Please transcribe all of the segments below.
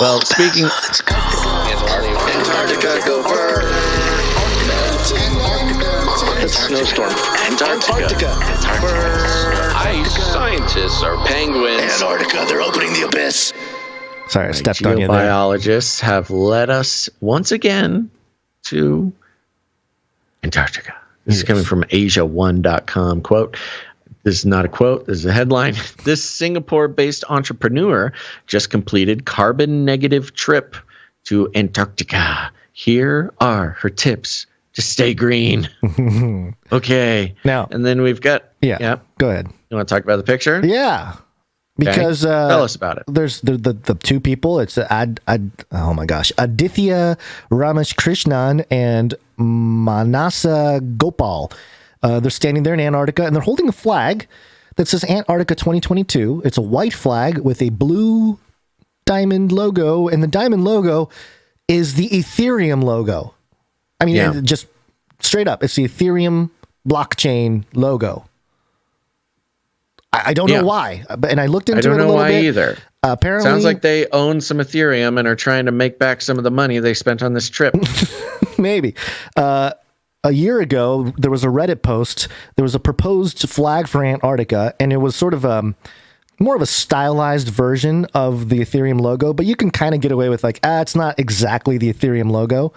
Well, speaking Antarctica, go burn. Snowstorm. Antarctica. ice scientists are penguins. Antarctica, they're opening the abyss. Sorry, I stepped on you there. Geobiologists have led us once again to Antarctica. This is coming from Asia1.com. Quote, this is not a quote, this is a headline. This Singapore-based entrepreneur just completed carbon-negative trip to Antarctica. Here are her tips to stay green. Okay. Now, and then we've got... Yeah, go ahead. You want to talk about the picture? Yeah. Because tell us about it. There's the two people. It's Aditya Rameshkrishnan and Manasa Gopal. They're standing there in Antarctica, and they're holding a flag that says Antarctica 2022. It's a white flag with a blue diamond logo, and the diamond logo is the Ethereum logo. I mean, just straight up, it's the Ethereum blockchain logo. I don't know why, and I looked into it a little bit. I don't know why either. Apparently, sounds like they own some Ethereum and are trying to make back some of the money they spent on this trip. Maybe. A year ago, there was a Reddit post. There was a proposed flag for Antarctica, and it was sort of more of a stylized version of the Ethereum logo, but you can kind of get away with it's not exactly the Ethereum logo.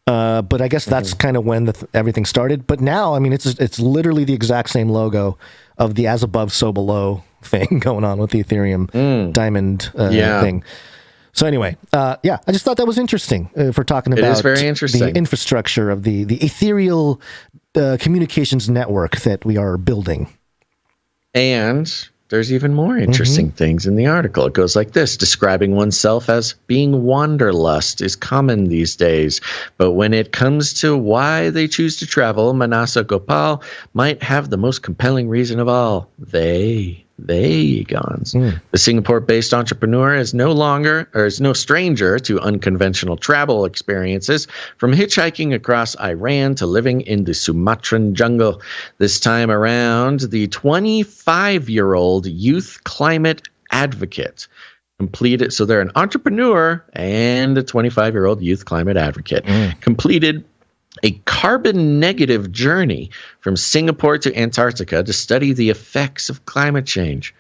But I guess that's kind of when everything started. But now, I mean, it's literally the exact same logo of the as above, so below thing going on with the Ethereum diamond thing. So anyway, I just thought that was interesting if we're talking about it is very interesting. The infrastructure of the ethereal communications network that we are building. And there's even more interesting things in the article. It goes like this. Describing oneself as being wanderlust is common these days. But when it comes to why they choose to travel, Manasa Gopal might have the most compelling reason of all. Gonz. The Singapore-based entrepreneur is no stranger to unconventional travel experiences, from hitchhiking across Iran to living in the Sumatran jungle. This time around, the 25-year-old youth climate advocate completed. So they're an entrepreneur and a 25-year-old youth climate advocate completed a carbon-negative journey from Singapore to Antarctica to study the effects of climate change.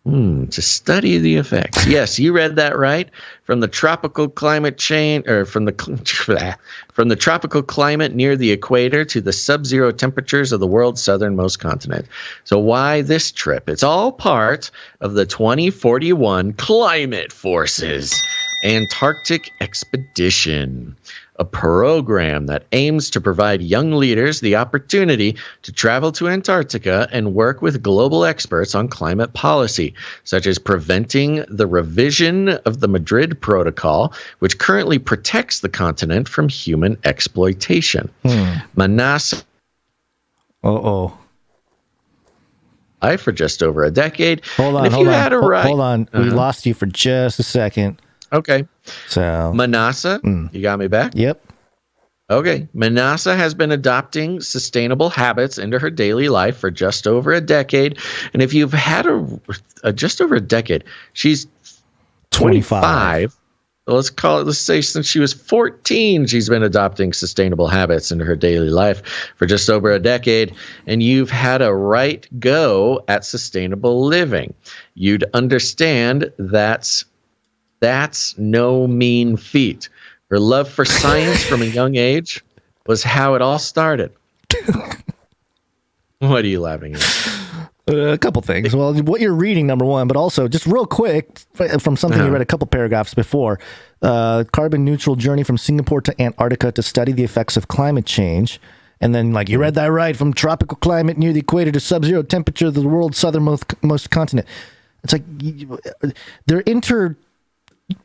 To study the effects. Yes, you read that right. From the tropical climate change, or from the tropical climate near the equator to the sub-zero temperatures of the world's southernmost continent. So why this trip? It's all part of the 2041 Climate Forces Antarctic Expedition, a program that aims to provide young leaders the opportunity to travel to Antarctica and work with global experts on climate policy, such as preventing the revision of the Madrid Protocol, which currently protects the continent from human exploitation. Manasa for just over a decade. Hold on. We lost you for just a second. Okay. So Manasa, you got me back? Yep. Okay. Manasa has been adopting sustainable habits into her daily life for just over a decade. And if you've had just over a decade, she's 25. Let's say since she was 14, she's been adopting sustainable habits into her daily life for just over a decade. And you've had a right go at sustainable living. You'd understand that's no mean feat. Her love for science from a young age was how it all started. What are you laughing at? A couple things. Well, what you're reading, number one, but also just real quick from something you read a couple paragraphs before. Carbon neutral journey from Singapore to Antarctica to study the effects of climate change. And then, you read that right, from tropical climate near the equator to sub-zero temperature of the world's southernmost continent. It's like they're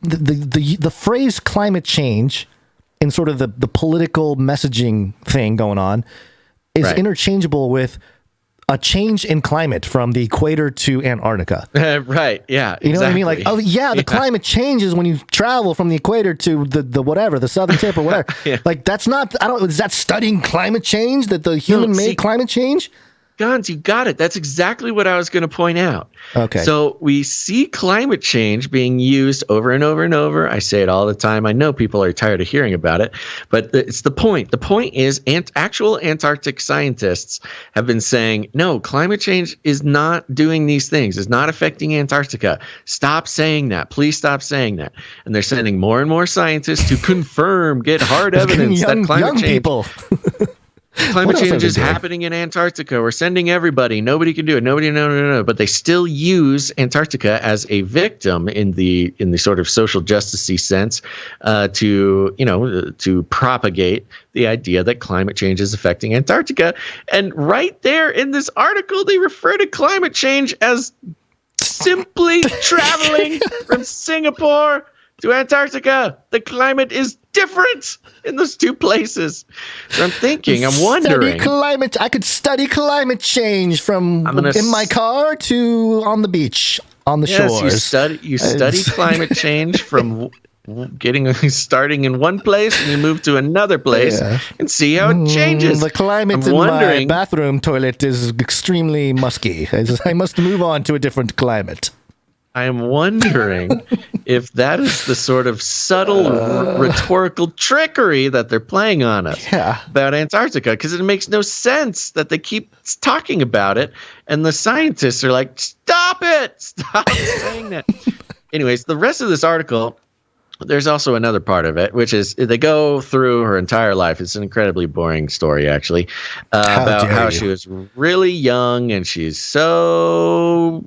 the phrase climate change in sort of the political messaging thing going on is interchangeable with a change in climate from the equator to Antarctica. Right. Yeah. You know what I mean? The climate changes when you travel from the equator to the whatever, the southern tip or whatever. That's not, is that studying climate change, that the human made climate change? Gonz, you got it. That's exactly what I was going to point out. Okay. So we see climate change being used over and over and over. I say it all the time. I know people are tired of hearing about it, but it's the point. The point is actual Antarctic scientists have been saying, no, climate change is not doing these things. It's not affecting Antarctica. Stop saying that. Please stop saying that. And they're sending more and more scientists to confirm, get hard evidence that climate change. People. Climate change is happening in Antarctica. We're sending everybody. Nobody can do it. Nobody, no. But they still use Antarctica as a victim in the sort of social justice-y sense to propagate the idea that climate change is affecting Antarctica. And right there in this article, they refer to climate change as simply traveling from Singapore to Antarctica. The climate is different in those two places. So I'm wondering. I could study climate change from in my car to on the beach, on the shores. You study climate change from starting in one place and you move to another place and see how it changes. The climate in my bathroom toilet is extremely musky. I must move on to a different climate. I am wondering if that is the sort of subtle rhetorical trickery that they're playing on us about Antarctica, because it makes no sense that they keep talking about it, and the scientists are like, stop it! Stop saying that. Anyways, the rest of this article, there's also another part of it, which is they go through her entire life. It's an incredibly boring story, actually, about how she was really young and she's so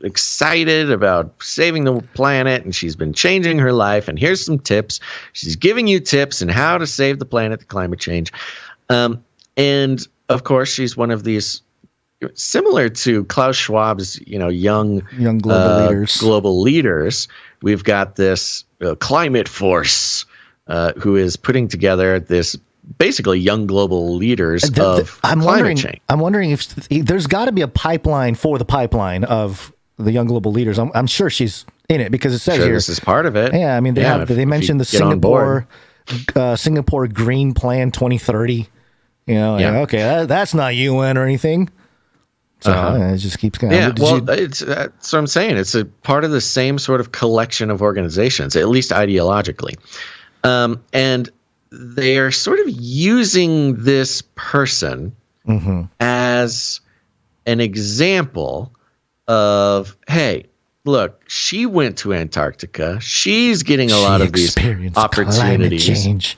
excited about saving the planet, and she's been changing her life. And here's some tips. She's giving you tips on how to save the planet to climate change. And of course, she's one of these, similar to Klaus Schwab's, young global leaders. We've got this climate force who is putting together this basically young global leaders of climate change. I'm wondering if there's got to be a pipeline for the pipeline of the young global leaders. I'm sure she's in it, because it says here this is part of it. Yeah, I mean they mentioned the Singapore Green Plan 2030. Okay, that's not UN or anything. So it just keeps going. Yeah, that's what I'm saying. It's a part of the same sort of collection of organizations, at least ideologically. And they are sort of using this person as an example of, hey, look, she went to Antarctica. She's getting a lot of these opportunities.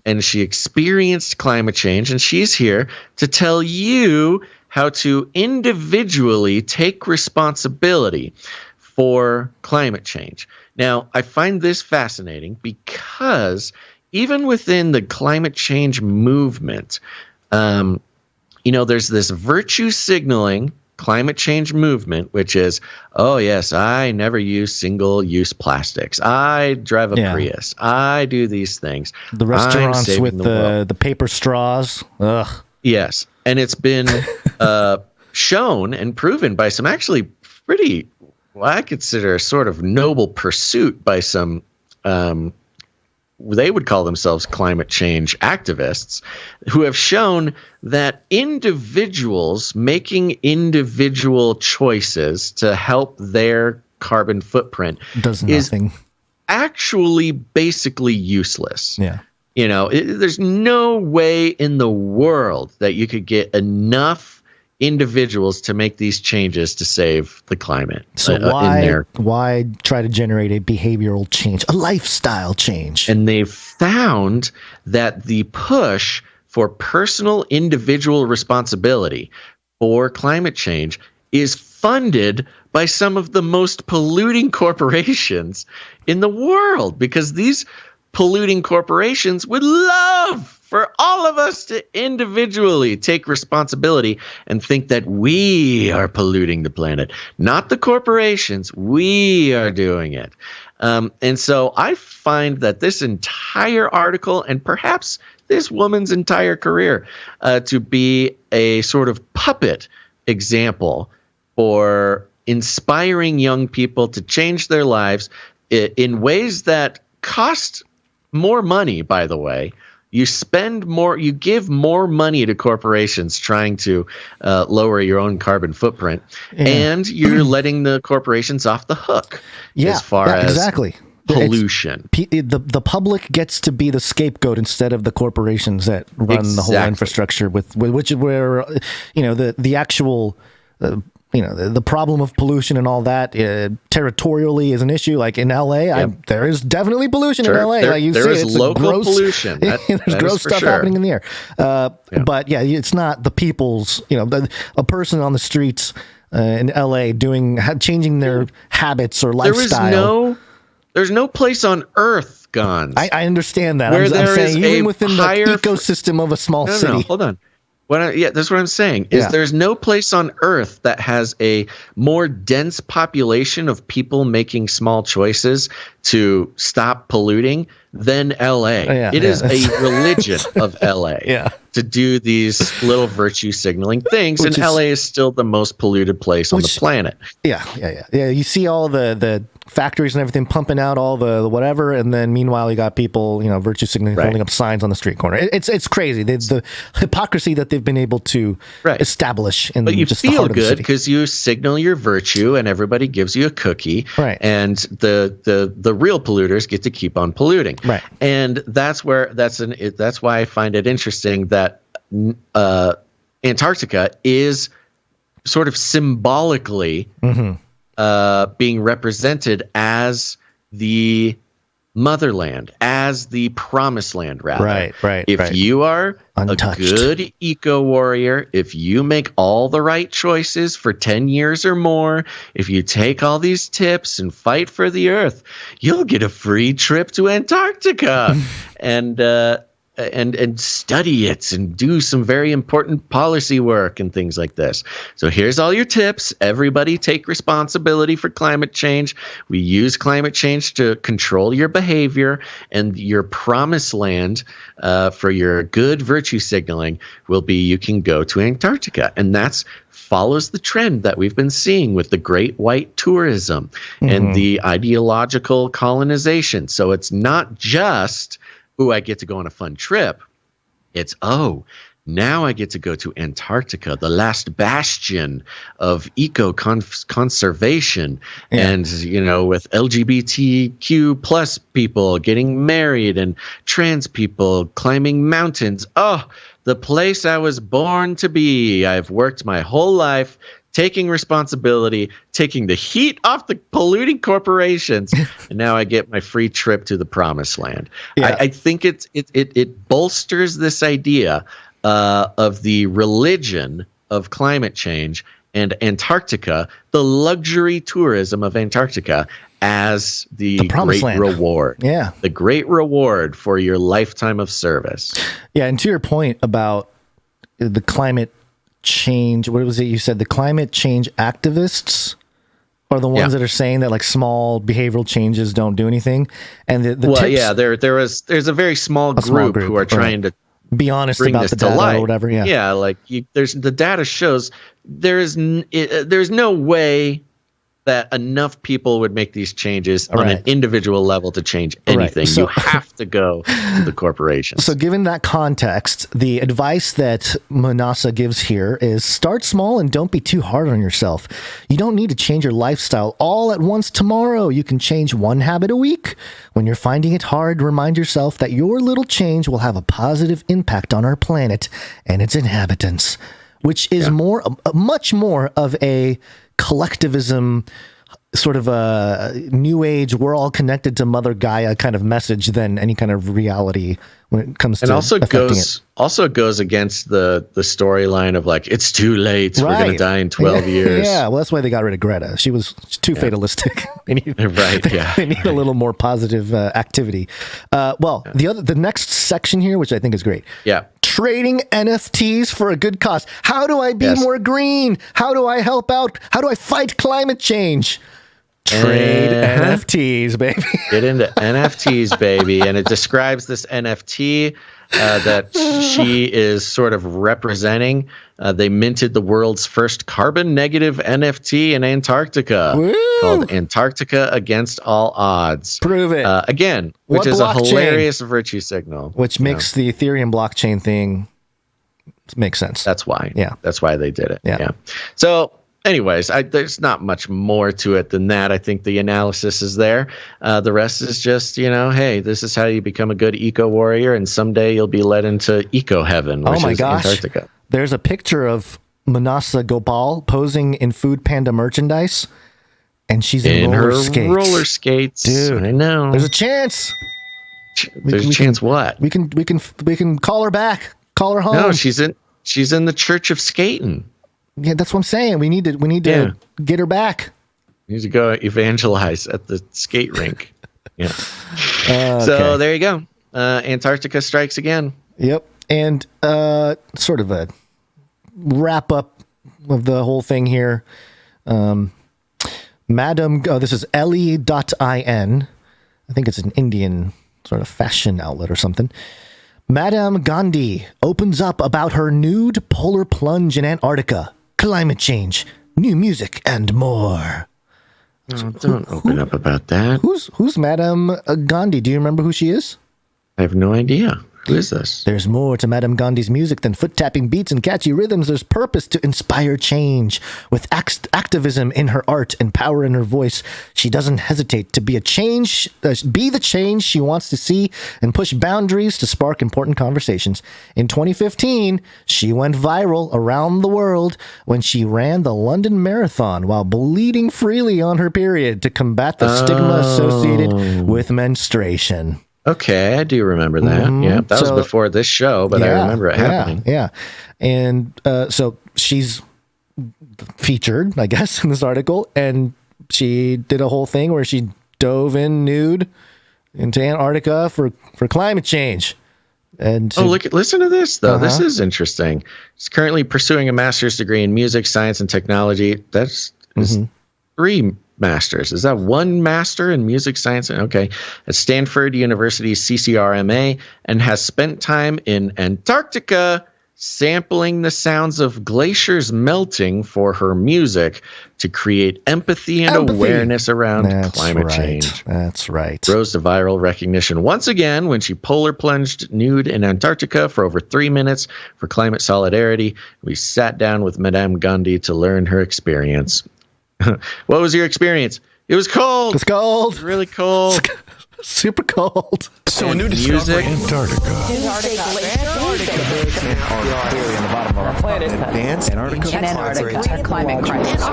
And she experienced climate change. And she's here to tell you how to individually take responsibility for climate change. Now, I find this fascinating because even within the climate change movement, there's this virtue signaling climate change movement, which is, oh, yes, I never use single-use plastics. I drive a Prius. I do these things. The restaurants with the paper straws. Ugh. Yes. And it's been shown and proven by some actually pretty, I consider a sort of noble pursuit by some, they would call themselves climate change activists, who have shown that individuals making individual choices to help their carbon footprint is actually basically useless. Yeah. There's no way in the world that you could get enough individuals to make these changes to save the climate. So why try to generate a behavioral change, a lifestyle change? And they've found that the push for personal individual responsibility for climate change is funded by some of the most polluting corporations in the world, because these polluting corporations would love for all of us to individually take responsibility and think that we are polluting the planet, not the corporations. We are doing it. And so I find that this entire article, and perhaps this woman's entire career, to be a sort of puppet example for inspiring young people to change their lives in ways that cost more money, by the way, You spend more, you give more money to corporations trying to lower your own carbon footprint, and you're letting the corporations off the hook as far as exactly. pollution. The public gets to be the scapegoat instead of the corporations that run the whole infrastructure, which is where the actual the problem of pollution and all that territorially is an issue. Like in LA, there is definitely pollution in LA. There is local pollution. There's gross stuff happening in the air. But it's not the people's. A person on the streets in LA changing their habits or lifestyle. There's no place on Earth, Gonz. I understand that. Where I'm saying even within the higher ecosystem of a small city. No, hold on. That's what I'm saying. There's no place on Earth that has a more dense population of people making small choices to stop polluting than LA. It is a religion of LA to do these little virtue signaling things, and LA is still the most polluted place on the planet. Yeah. You see all the factories and everything pumping out all the whatever, and then meanwhile you got people virtue signaling, holding up signs on the street corner. It's crazy the hypocrisy that they've been able to establish in but you just feel the heart good because you signal your virtue and everybody gives you a cookie, and the real polluters get to keep on polluting, and that's why I find it interesting that Antarctica is sort of symbolically being represented as the motherland, as the promised land, rather. If you are untouched, a good eco warrior, if you make all the right choices for 10 years or more, if you take all these tips and fight for the earth, you'll get a free trip to Antarctica and study it and do some very important policy work and things like this. So here's all your tips. Everybody take responsibility for climate change. We use climate change to control your behavior, and your promised land for your good virtue signaling will be you can go to Antarctica. And that's follows the trend that we've been seeing with the great white tourism and the ideological colonization. So it's not just I get to go on a fun trip. It's, now I get to go to Antarctica, the last bastion of conservation. And, with LGBTQ plus people getting married and trans people climbing mountains. Oh, the place I was born to be. I've worked my whole life taking responsibility, taking the heat off the polluting corporations, and now I get my free trip to the promised land. I think it bolsters this idea of the religion of climate change and Antarctica, the luxury tourism of Antarctica, as the great reward. The great reward for your lifetime of service. And to your point about the climate change, what was it you said? The climate change activists are the ones that are saying that like small behavioral changes don't do anything. And there's a very small group who are trying to be honest about the data or whatever. There's the data shows there's no way that enough people would make these changes on an individual level to change anything. So, you have to go to the corporations. So given that context, the advice that Manasa gives here is start small and don't be too hard on yourself. You don't need to change your lifestyle all at once tomorrow. You can change one habit a week. When you're finding it hard, remind yourself that your little change will have a positive impact on our planet and its inhabitants, which is much more of a collectivism, sort of a new age, we're all connected to Mother Gaia kind of message than any kind of reality when it comes to also goes against the storyline of like, it's too late, we're going to die in 12 years. Well, that's why they got rid of Greta. She's too fatalistic. They need a little more positive activity. The next section here, which I think is great. Trading NFTs for a good cause. How do I be more green? How do I help out? How do I fight climate change? Trade NFTs, baby. Get into NFTs, baby. And it describes this NFT that she is sort of representing They minted the world's first carbon negative NFT in Antarctica Woo! called Antarctica Against All Odds. Prove it. Again, What which is a blockchain? hilarious virtue signal. Which makes the Ethereum blockchain thing make sense. That's why. Yeah. That's why they did it. Yeah. So anyways, there's not much more to it than that. I think the analysis is there. The rest is just, hey, this is how you become a good eco warrior, and someday you'll be led into eco heaven, which is Antarctica. There's a picture of Manasa Gopal posing in Food Panda merchandise, and she's in roller skates. Roller skates, dude. I know. There's a chance. There's a chance. What? We can call her back. Call her home. No, she's in the Church of Skating. Yeah, that's what I'm saying. We need to get her back. You need to go evangelize at the skate rink. Yeah. Okay. So there you go. Antarctica strikes again. Yep. And sort of a wrap up of the whole thing here. This is Ellie.in. I think it's an Indian sort of fashion outlet or something. Madame Gandhi opens up about her nude polar plunge in Antarctica, climate change, new music, and more. Oh, don't open up about that. Who's Madame Gandhi? Do you remember who she is? I have no idea. Who is this? There's more to Madame Gandhi's music than foot-tapping beats and catchy rhythms. There's purpose to inspire change. With activism in her art and power in her voice, she doesn't hesitate to be the change she wants to see and push boundaries to spark important conversations. In 2015, she went viral around the world when she ran the London Marathon while bleeding freely on her period to combat the stigma associated with menstruation. Okay, I do remember that. Mm-hmm. Yeah, that was before this show, but I remember it happening. Yeah, and so she's featured, I guess, in this article, and she did a whole thing where she dove in nude into Antarctica for climate change. And listen to this though. This is interesting. She's currently pursuing a master's degree in music, science, and technology. That's 3 masters. Is that 1 master in music science? Okay. At Stanford University's CCRMA, and has spent time in Antarctica sampling the sounds of glaciers melting for her music to create empathy and awareness around climate change. That's right. Rose to viral recognition once again when she polar plunged nude in Antarctica for over 3 minutes for climate solidarity. We sat down with Madame Gandhi to learn her experience. What was your experience? It was cold. It's cold. Really cold. Super cold. So a new music. Antarctica. Climate crisis.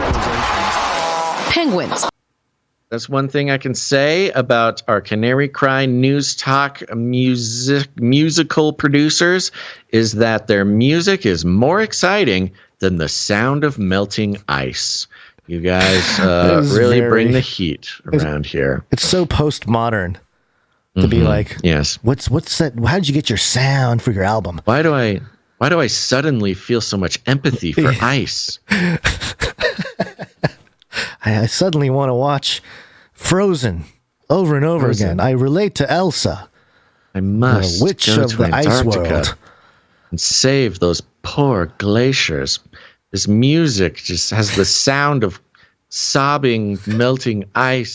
Penguins. That's one thing I can say about our Canary Cry NewsTalk musical producers is that their music is more exciting than the sound of melting ice. You guys really bring the heat around here. It's so postmodern to be like, yes. What's that? How did you get your sound for your album? Why do I suddenly feel so much empathy for ice? I suddenly want to watch Frozen over and over again. I relate to Elsa. I must the witch go of to the Antarctica ice world and save those poor glaciers. This music just has the sound of sobbing, melting ice.